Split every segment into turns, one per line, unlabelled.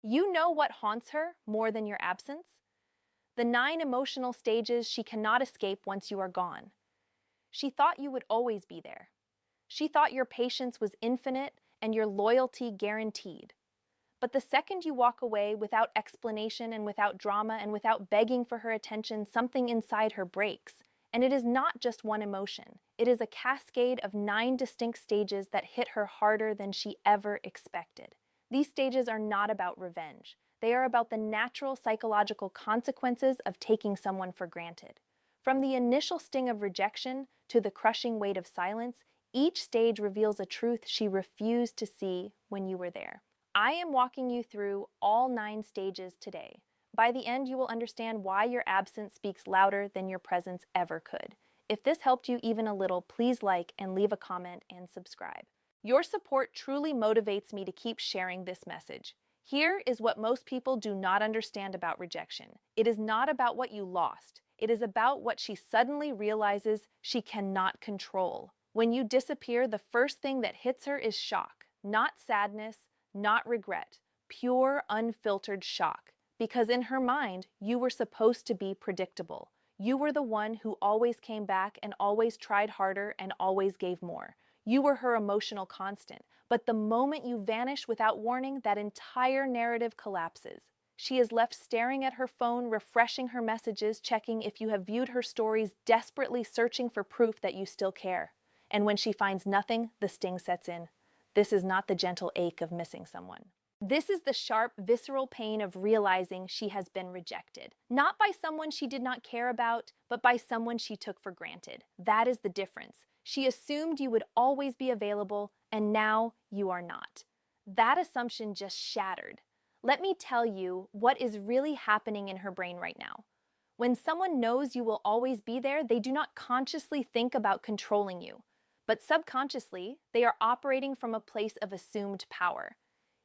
You know what haunts her more than your absence? The 9 emotional stages she cannot escape once you are gone. She thought you would always be there. She thought your patience was infinite and your loyalty guaranteed. But the second you walk away without explanation and without drama and without begging for her attention, something inside her breaks. And it is not just one emotion. It is a cascade of 9 distinct stages that hit her harder than she ever expected. These stages are not about revenge. They are about the natural psychological consequences of taking someone for granted. From the initial sting of rejection to the crushing weight of silence, each stage reveals a truth she refused to see when you were there. I am walking you through all 9 stages today. By the end, you will understand why your absence speaks louder than your presence ever could. If this helped you even a little, please like and leave a comment and subscribe. Your support truly motivates me to keep sharing this message. Here is what most people do not understand about rejection. It is not about what you lost. It is about what she suddenly realizes she cannot control. When you disappear, the first thing that hits her is shock, not sadness, not regret, pure, unfiltered shock. Because in her mind, you were supposed to be predictable. You were the one who always came back and always tried harder and always gave more. You were her emotional constant. But the moment you vanish without warning, that entire narrative collapses. She is left staring at her phone, refreshing her messages, checking if you have viewed her stories, desperately searching for proof that you still care. And when she finds nothing, the sting sets in. This is not the gentle ache of missing someone. This is the sharp, visceral pain of realizing she has been rejected. Not by someone she did not care about, but by someone she took for granted. That is the difference. She assumed you would always be available, and now you are not. That assumption just shattered. Let me tell you what is really happening in her brain right now. When someone knows you will always be there, they do not consciously think about controlling you. But subconsciously, they are operating from a place of assumed power.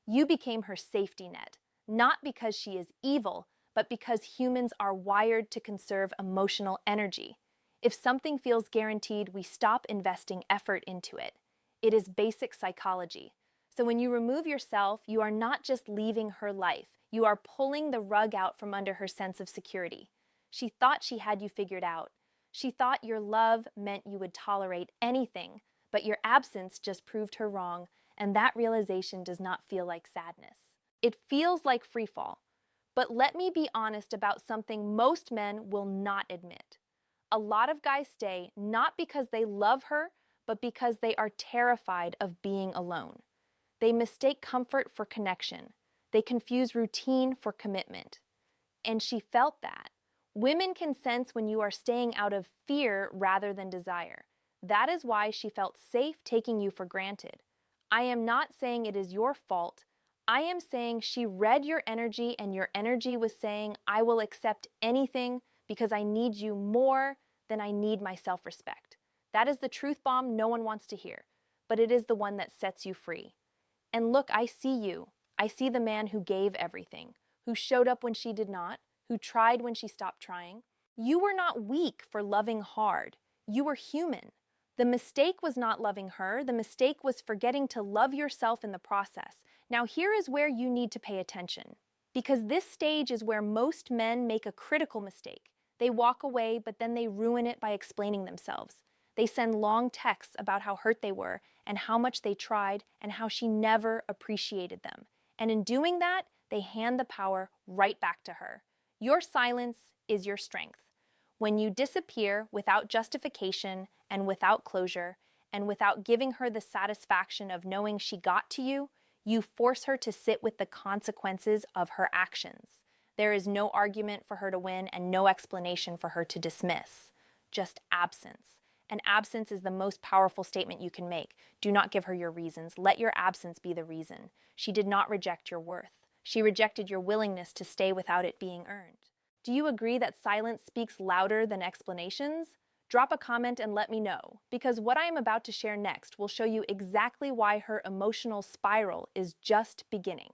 You became her safety net, not because she is evil, but because humans are wired to conserve emotional energy. If something feels guaranteed, we stop investing effort into it. It is basic psychology. So when you remove yourself, you are not just leaving her life, you are pulling the rug out from under her sense of security. She thought she had you figured out. She thought your love meant you would tolerate anything, but your absence just proved her wrong, and that realization does not feel like sadness. It feels like freefall. But let me be honest about something most men will not admit. A lot of guys stay not because they love her, but because they are terrified of being alone. They mistake comfort for connection. They confuse routine for commitment. And she felt that. Women can sense when you are staying out of fear rather than desire. That is why she felt safe taking you for granted. I am not saying it is your fault. I am saying she read your energy and your energy was saying, I will accept anything because I need you more than I need my self-respect. That is the truth bomb no one wants to hear, but it is the one that sets you free. And look, I see you. I see the man who gave everything, who showed up when she did not, who tried when she stopped trying. You were not weak for loving hard. You were human. The mistake was not loving her. The mistake was forgetting to love yourself in the process. Now here is where you need to pay attention. Because this stage is where most men make a critical mistake. They walk away, but then they ruin it by explaining themselves. They send long texts about how hurt they were and how much they tried and how she never appreciated them. And in doing that, they hand the power right back to her. Your silence is your strength. When you disappear without justification and without closure and without giving her the satisfaction of knowing she got to you, you force her to sit with the consequences of her actions. There is no argument for her to win and no explanation for her to dismiss. Just absence. And absence is the most powerful statement you can make. Do not give her your reasons. Let your absence be the reason. She did not reject your worth. She rejected your willingness to stay without it being earned. Do you agree that silence speaks louder than explanations? Drop a comment and let me know, because what I am about to share next will show you exactly why her emotional spiral is just beginning.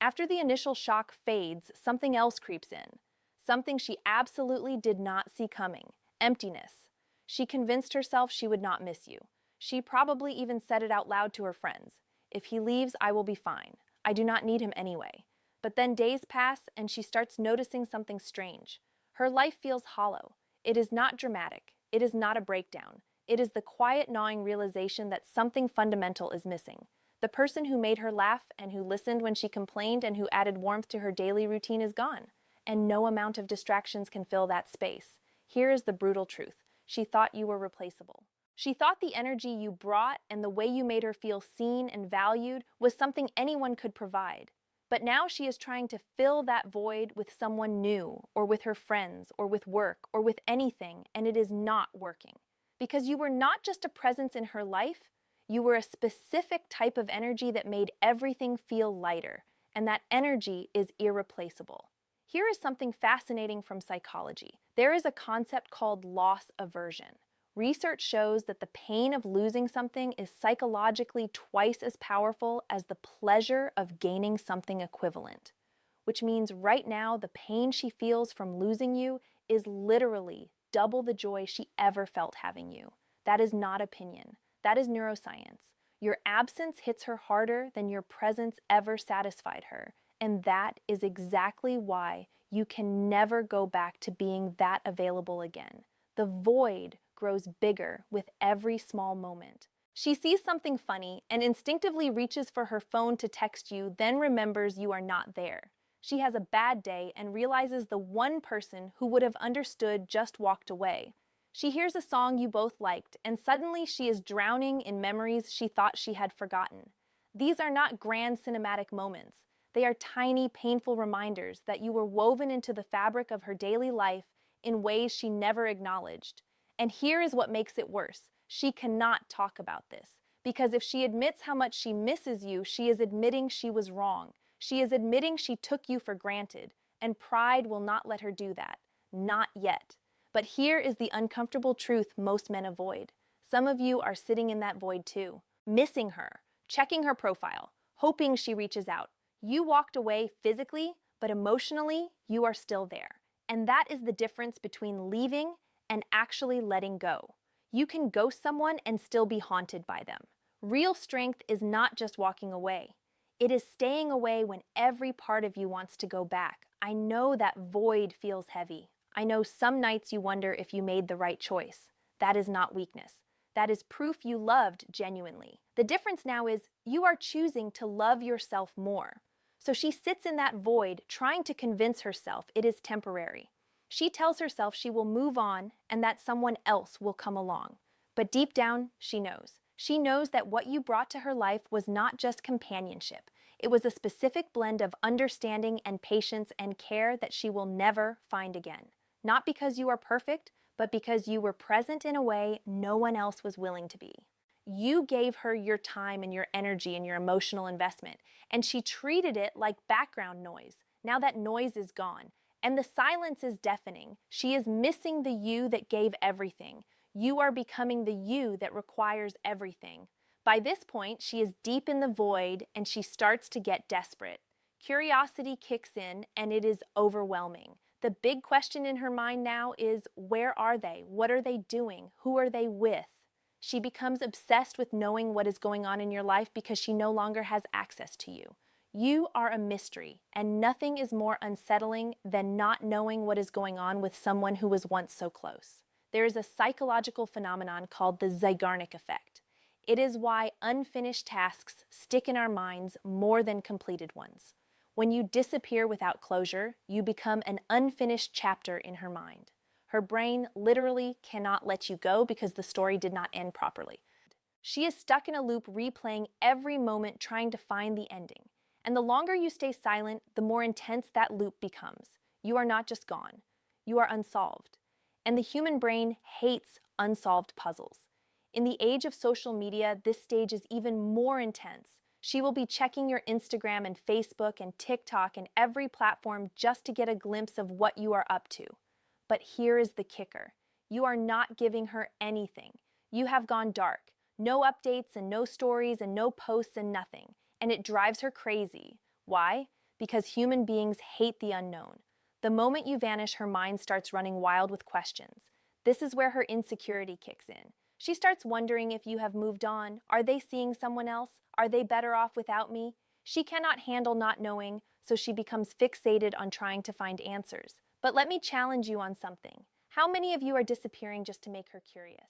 After the initial shock fades, something else creeps in. Something she absolutely did not see coming. Emptiness. She convinced herself she would not miss you. She probably even said it out loud to her friends. If he leaves, I will be fine. I do not need him anyway. But then days pass and she starts noticing something strange. Her life feels hollow. It is not dramatic. It is not a breakdown. It is the quiet, gnawing realization that something fundamental is missing. The person who made her laugh and who listened when she complained and who added warmth to her daily routine is gone. And no amount of distractions can fill that space. Here is the brutal truth. She thought you were replaceable. She thought the energy you brought and the way you made her feel seen and valued was something anyone could provide. But now she is trying to fill that void with someone new, or with her friends, or with work, or with anything, and it is not working. Because you were not just a presence in her life, you were a specific type of energy that made everything feel lighter, and that energy is irreplaceable. Here is something fascinating from psychology. There is a concept called loss aversion. Research shows that the pain of losing something is psychologically twice as powerful as the pleasure of gaining something equivalent. Which means right now, the pain she feels from losing you is literally double the joy she ever felt having you. That is not opinion. That is neuroscience. Your absence hits her harder than your presence ever satisfied her. And that is exactly why you can never go back to being that available again. The void grows bigger with every small moment. She sees something funny and instinctively reaches for her phone to text you, then remembers you are not there. She has a bad day and realizes the one person who would have understood just walked away. She hears a song you both liked, and suddenly she is drowning in memories she thought she had forgotten. These are not grand cinematic moments. They are tiny, painful reminders that you were woven into the fabric of her daily life in ways she never acknowledged. And here is what makes it worse. She cannot talk about this. Because if she admits how much she misses you, she is admitting she was wrong. She is admitting she took you for granted. And pride will not let her do that. Not yet. But here is the uncomfortable truth most men avoid. Some of you are sitting in that void too. Missing her. Checking her profile. Hoping she reaches out. You walked away physically, but emotionally, you are still there. And that is the difference between leaving and actually letting go. You can ghost someone and still be haunted by them. Real strength is not just walking away. It is staying away when every part of you wants to go back. I know that void feels heavy. I know some nights you wonder if you made the right choice. That is not weakness. That is proof you loved genuinely. The difference now is you are choosing to love yourself more. So she sits in that void trying to convince herself it is temporary. She tells herself she will move on and that someone else will come along. But deep down, she knows. She knows that what you brought to her life was not just companionship. It was a specific blend of understanding and patience and care that she will never find again. Not because you are perfect, but because you were present in a way no one else was willing to be. You gave her your time and your energy and your emotional investment, and she treated it like background noise. Now that noise is gone, and the silence is deafening. She is missing the you that gave everything. You are becoming the you that requires everything. By this point, she is deep in the void, and she starts to get desperate. Curiosity kicks in, and it is overwhelming. The big question in her mind now is, where are they? What are they doing? Who are they with? She becomes obsessed with knowing what is going on in your life because she no longer has access to you. You are a mystery, and nothing is more unsettling than not knowing what is going on with someone who was once so close. There is a psychological phenomenon called the Zeigarnik effect. It is why unfinished tasks stick in our minds more than completed ones. When you disappear without closure, you become an unfinished chapter in her mind. Her brain literally cannot let you go because the story did not end properly. She is stuck in a loop replaying every moment trying to find the ending. And the longer you stay silent, the more intense that loop becomes. You are not just gone. You are unsolved. And the human brain hates unsolved puzzles. In the age of social media, this stage is even more intense. She will be checking your Instagram and Facebook and TikTok and every platform just to get a glimpse of what you are up to. But here is the kicker. You are not giving her anything. You have gone dark. No updates and no stories and no posts and nothing. And it drives her crazy. Why? Because human beings hate the unknown. The moment you vanish, her mind starts running wild with questions. This is where her insecurity kicks in. She starts wondering if you have moved on. Are they seeing someone else? Are they better off without me? She cannot handle not knowing, so she becomes fixated on trying to find answers. But let me challenge you on something. How many of you are disappearing just to make her curious?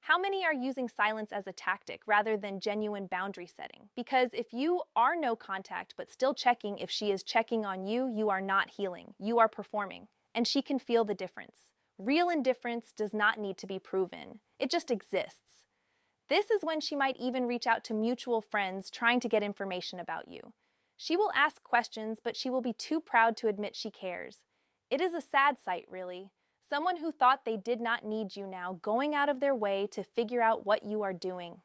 How many are using silence as a tactic rather than genuine boundary setting? Because if you are no contact but still checking if she is checking on you, you are not healing. You are performing. And she can feel the difference. Real indifference does not need to be proven. It just exists. This is when she might even reach out to mutual friends trying to get information about you. She will ask questions, but she will be too proud to admit she cares. It is a sad sight, really. Someone who thought they did not need you now going out of their way to figure out what you are doing.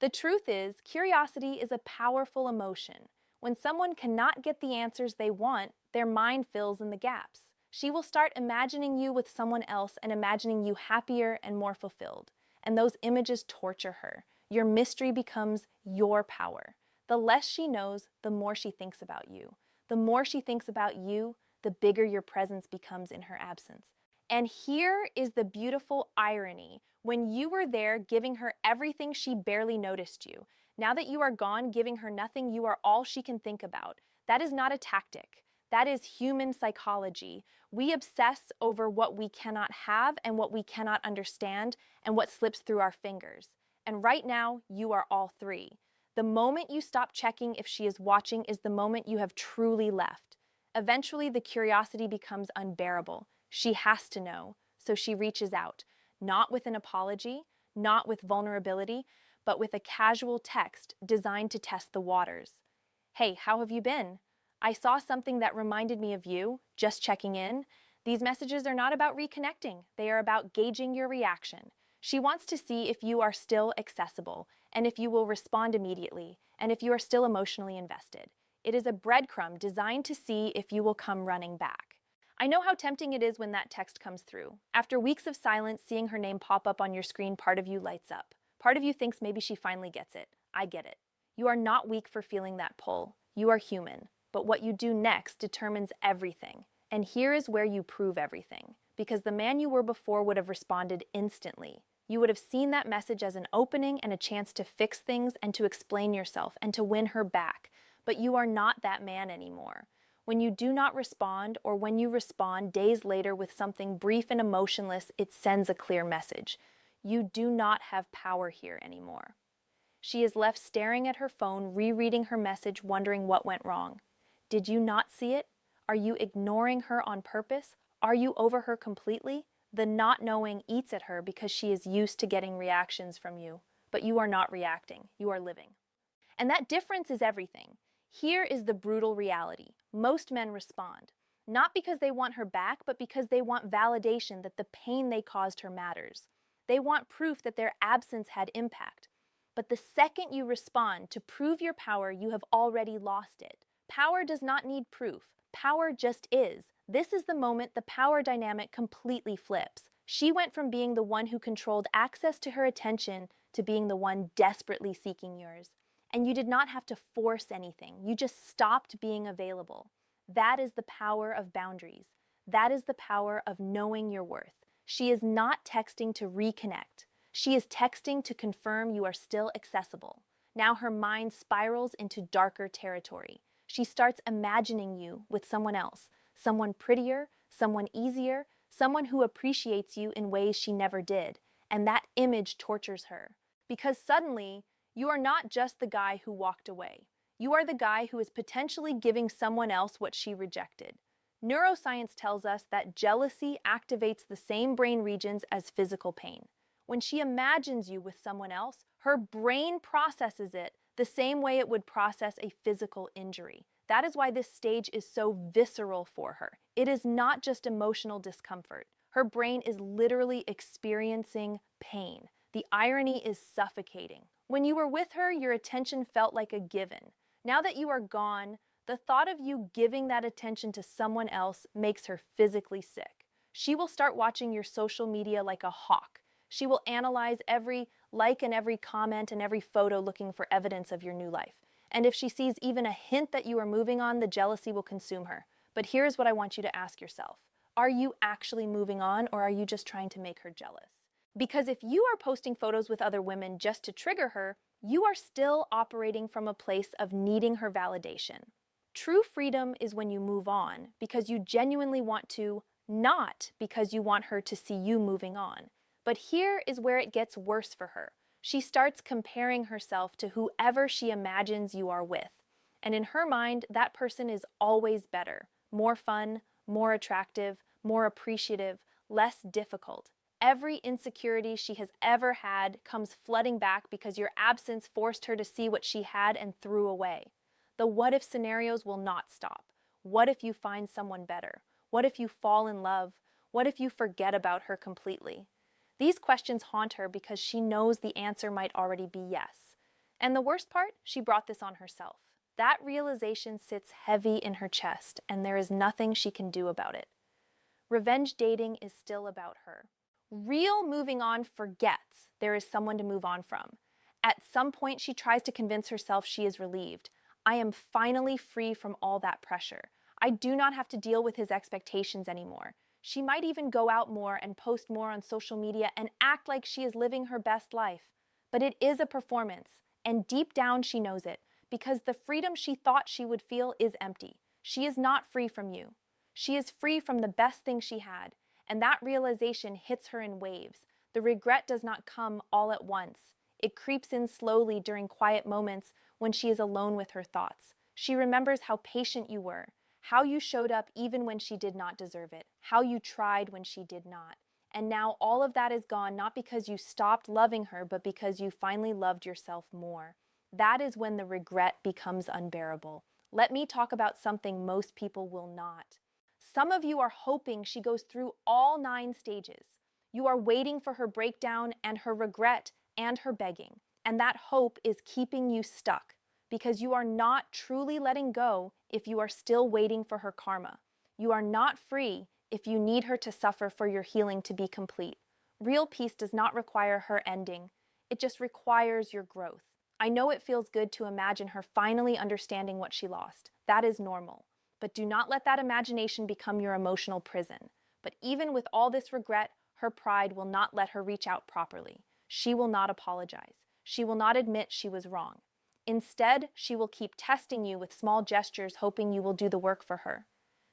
The truth is, curiosity is a powerful emotion. When someone cannot get the answers they want, their mind fills in the gaps. She will start imagining you with someone else and imagining you happier and more fulfilled. And those images torture her. Your mystery becomes your power. The less she knows, the more she thinks about you. The more she thinks about you, the bigger your presence becomes in her absence. And here is the beautiful irony. When you were there giving her everything, she barely noticed you. Now that you are gone, giving her nothing, you are all she can think about. That is not a tactic. That is human psychology. We obsess over what we cannot have and what we cannot understand and what slips through our fingers. And right now, you are all three. The moment you stop checking if she is watching is the moment you have truly left. Eventually, the curiosity becomes unbearable. She has to know, so she reaches out, not with an apology, not with vulnerability, but with a casual text designed to test the waters. Hey, how have you been? I saw something that reminded me of you, just checking in. These messages are not about reconnecting, they are about gauging your reaction. She wants to see if you are still accessible, and if you will respond immediately, and if you are still emotionally invested. It is a breadcrumb designed to see if you will come running back. I know how tempting it is when that text comes through. After weeks of silence, seeing her name pop up on your screen, part of you lights up. Part of you thinks maybe she finally gets it. I get it. You are not weak for feeling that pull. You are human. But what you do next determines everything. And here is where you prove everything. Because the man you were before would have responded instantly. You would have seen that message as an opening and a chance to fix things and to explain yourself and to win her back. But you are not that man anymore. When you do not respond, or when you respond days later with something brief and emotionless, it sends a clear message. You do not have power here anymore. She is left staring at her phone, rereading her message, wondering what went wrong. Did you not see it? Are you ignoring her on purpose? Are you over her completely? The not knowing eats at her because she is used to getting reactions from you. But you are not reacting. You are living. And that difference is everything. Here is the brutal reality. Most men respond, not because they want her back, but because they want validation that the pain they caused her matters. They want proof that their absence had impact. But the second you respond to prove your power, you have already lost it. Power does not need proof. Power just is. This is the moment the power dynamic completely flips. She went from being the one who controlled access to her attention to being the one desperately seeking yours. And you did not have to force anything. You just stopped being available. That is the power of boundaries. That is the power of knowing your worth. She is not texting to reconnect. She is texting to confirm you are still accessible. Now her mind spirals into darker territory. She starts imagining you with someone else, someone prettier, someone easier, someone who appreciates you in ways she never did. And that image tortures her. Because suddenly, you are not just the guy who walked away. You are the guy who is potentially giving someone else what she rejected. Neuroscience tells us that jealousy activates the same brain regions as physical pain. When she imagines you with someone else, her brain processes it the same way it would process a physical injury. That is why this stage is so visceral for her. It is not just emotional discomfort. Her brain is literally experiencing pain. The irony is suffocating. When you were with her, your attention felt like a given. Now that you are gone, the thought of you giving that attention to someone else makes her physically sick. She will start watching your social media like a hawk. She will analyze every like and every comment and every photo looking for evidence of your new life. And if she sees even a hint that you are moving on, the jealousy will consume her. But here's what I want you to ask yourself. Are you actually moving on, or are you just trying to make her jealous? Because if you are posting photos with other women just to trigger her, you are still operating from a place of needing her validation. True freedom is when you move on because you genuinely want to, not because you want her to see you moving on. But here is where it gets worse for her. She starts comparing herself to whoever she imagines you are with. And in her mind, that person is always better, more fun, more attractive, more appreciative, less difficult. Every insecurity she has ever had comes flooding back because your absence forced her to see what she had and threw away. The what-if scenarios will not stop. What if you find someone better? What if you fall in love? What if you forget about her completely? These questions haunt her because she knows the answer might already be yes. And the worst part, she brought this on herself. That realization sits heavy in her chest, and there is nothing she can do about it. Revenge dating is still about her. Real moving on forgets there is someone to move on from. At some point, she tries to convince herself she is relieved. I am finally free from all that pressure. I do not have to deal with his expectations anymore. She might even go out more and post more on social media and act like she is living her best life. But it is a performance, and deep down she knows it, because the freedom she thought she would feel is empty. She is not free from you. She is free from the best thing she had, and that realization hits her in waves. The regret does not come all at once. It creeps in slowly during quiet moments when she is alone with her thoughts. She remembers how patient you were, how you showed up even when she did not deserve it, how you tried when she did not. And now all of that is gone, not because you stopped loving her, but because you finally loved yourself more. That is when the regret becomes unbearable. Let me talk about something most people will not. Some of you are hoping she goes through all 9 stages. You are waiting for her breakdown and her regret and her begging. And that hope is keeping you stuck because you are not truly letting go if you are still waiting for her karma. You are not free if you need her to suffer for your healing to be complete. Real peace does not require her ending. It just requires your growth. I know it feels good to imagine her finally understanding what she lost. That is normal. But do not let that imagination become your emotional prison. But even with all this regret, her pride will not let her reach out properly. She will not apologize. She will not admit she was wrong. Instead, she will keep testing you with small gestures, hoping you will do the work for her.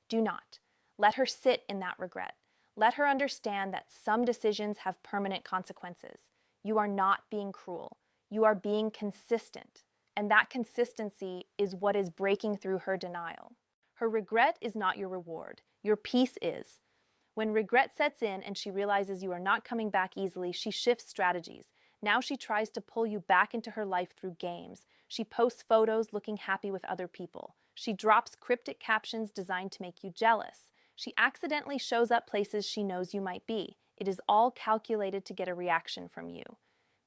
Do not. Let her sit in that regret. Let her understand that some decisions have permanent consequences. You are not being cruel. You are being consistent. And that consistency is what is breaking through her denial. Her regret is not your reward. Your peace is. When regret sets in and she realizes you are not coming back easily, she shifts strategies. Now she tries to pull you back into her life through games. She posts photos looking happy with other people. She drops cryptic captions designed to make you jealous. She accidentally shows up places she knows you might be. It is all calculated to get a reaction from you.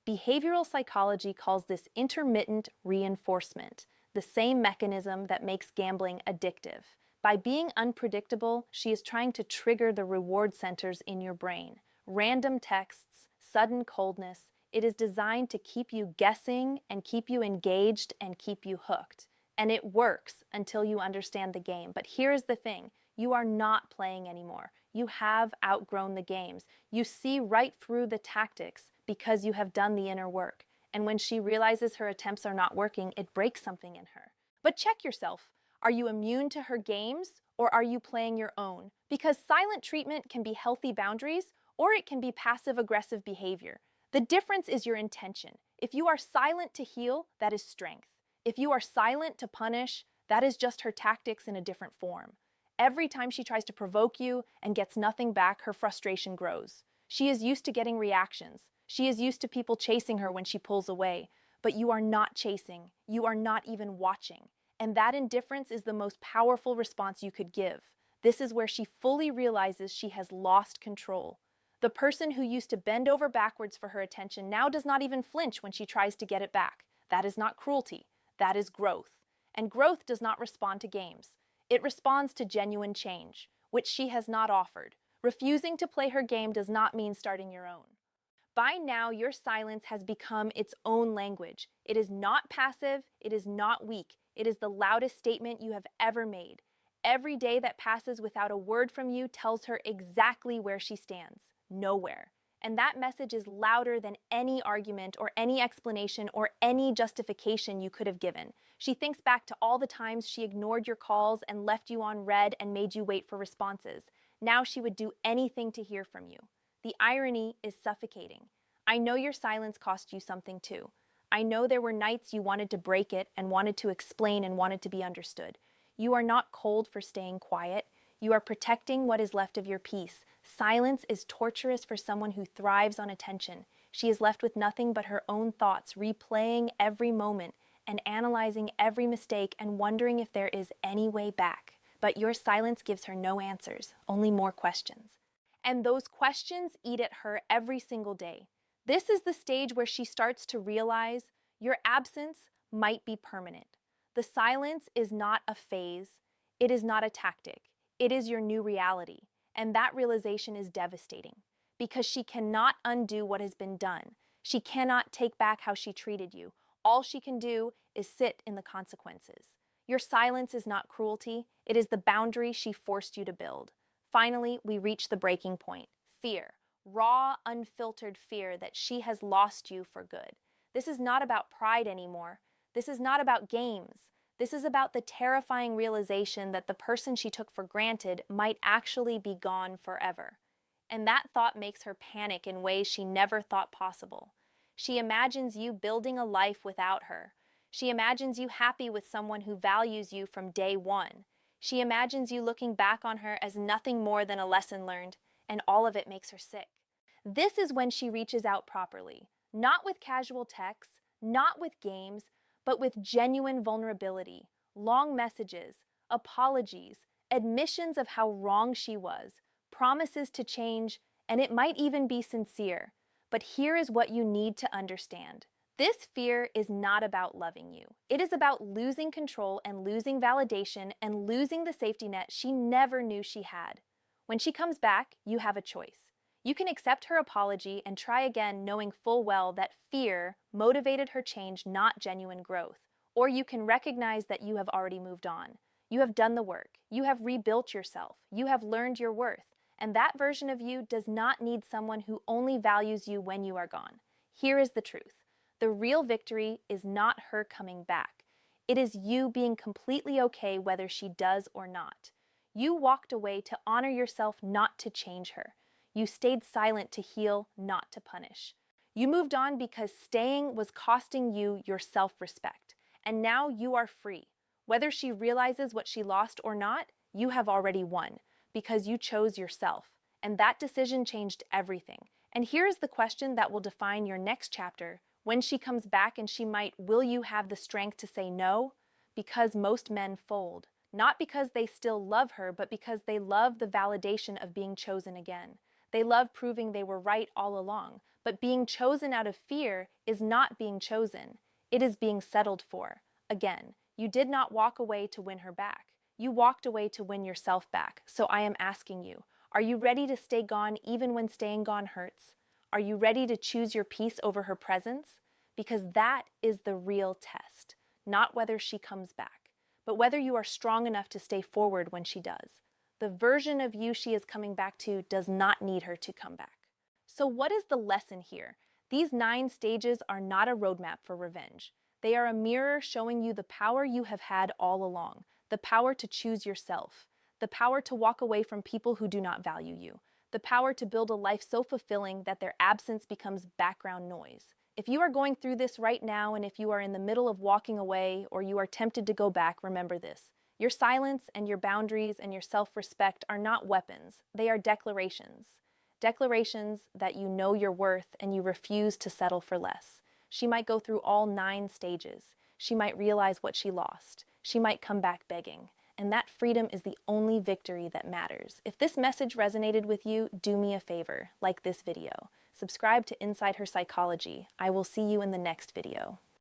Behavioral psychology calls this intermittent reinforcement, the same mechanism that makes gambling addictive. By being unpredictable, she is trying to trigger the reward centers in your brain. Random texts, sudden coldness. It is designed to keep you guessing and keep you engaged and keep you hooked. And it works until you understand the game. But here's the thing. You are not playing anymore. You have outgrown the games. You see right through the tactics because you have done the inner work. And when she realizes her attempts are not working, it breaks something in her. But check yourself. Are you immune to her games, or are you playing your own? Because silent treatment can be healthy boundaries, or it can be passive-aggressive behavior. The difference is your intention. If you are silent to heal, that is strength. If you are silent to punish, that is just her tactics in a different form. Every time she tries to provoke you and gets nothing back, her frustration grows. She is used to getting reactions. She is used to people chasing her when she pulls away. But you are not chasing. You are not even watching. And that indifference is the most powerful response you could give. This is where she fully realizes she has lost control. The person who used to bend over backwards for her attention now does not even flinch when she tries to get it back. That is not cruelty. That is growth. And growth does not respond to games. It responds to genuine change, which she has not offered. Refusing to play her game does not mean starting your own. By now, your silence has become its own language. It is not passive. It is not weak. It is the loudest statement you have ever made. Every day that passes without a word from you tells her exactly where she stands. Nowhere. And that message is louder than any argument or any explanation or any justification you could have given. She thinks back to all the times she ignored your calls and left you on red and made you wait for responses. Now she would do anything to hear from you. The irony is suffocating. I know your silence cost you something too. I know there were nights you wanted to break it and wanted to explain and wanted to be understood. You are not cold for staying quiet. You are protecting what is left of your peace. Silence is torturous for someone who thrives on attention. She is left with nothing but her own thoughts, replaying every moment and analyzing every mistake and wondering if there is any way back. But your silence gives her no answers, only more questions. And those questions eat at her every single day. This is the stage where she starts to realize your absence might be permanent. The silence is not a phase. It is not a tactic. It is your new reality. And that realization is devastating because she cannot undo what has been done. She cannot take back how she treated you. All she can do is sit in the consequences. Your silence is not cruelty. It is the boundary she forced you to build. Finally, we reach the breaking point. Fear. Raw, unfiltered fear that she has lost you for good. This is not about pride anymore. This is not about games. This is about the terrifying realization that the person she took for granted might actually be gone forever. And that thought makes her panic in ways she never thought possible. She imagines you building a life without her. She imagines you happy with someone who values you from day one. She imagines you looking back on her as nothing more than a lesson learned, and all of it makes her sick. This is when she reaches out properly, not with casual texts, not with games, but with genuine vulnerability, long messages, apologies, admissions of how wrong she was, promises to change, and it might even be sincere. But here is what you need to understand. This fear is not about loving you. It is about losing control and losing validation and losing the safety net she never knew she had. When she comes back, you have a choice. You can accept her apology and try again, knowing full well that fear motivated her change, not genuine growth. Or you can recognize that you have already moved on. You have done the work. You have rebuilt yourself. You have learned your worth. And that version of you does not need someone who only values you when you are gone. Here is the truth. The real victory is not her coming back. It is you being completely okay whether she does or not. You walked away to honor yourself, not to change her. You stayed silent to heal, not to punish. You moved on because staying was costing you your self-respect. And now you are free. Whether she realizes what she lost or not, you have already won because you chose yourself. And that decision changed everything. And here is the question that will define your next chapter. When she comes back and will you have the strength to say no? Because most men fold. Not because they still love her, but because they love the validation of being chosen again. They love proving they were right all along. But being chosen out of fear is not being chosen. It is being settled for. Again, you did not walk away to win her back. You walked away to win yourself back. So I am asking you, are you ready to stay gone even when staying gone hurts? Are you ready to choose your peace over her presence? Because that is the real test. Not whether she comes back, but whether you are strong enough to stay forward when she does. The version of you she is coming back to does not need her to come back. So what is the lesson here? These 9 stages are not a roadmap for revenge. They are a mirror showing you the power you have had all along, the power to choose yourself, the power to walk away from people who do not value you, the power to build a life so fulfilling that their absence becomes background noise. If you are going through this right now, and if you are in the middle of walking away or you are tempted to go back, remember this. Your silence and your boundaries and your self-respect are not weapons. They are declarations. Declarations that you know your worth and you refuse to settle for less. She might go through all 9 stages. She might realize what she lost. She might come back begging. And that freedom is the only victory that matters. If this message resonated with you, do me a favor, like this video. Subscribe to Inside Her Psychology. I will see you in the next video.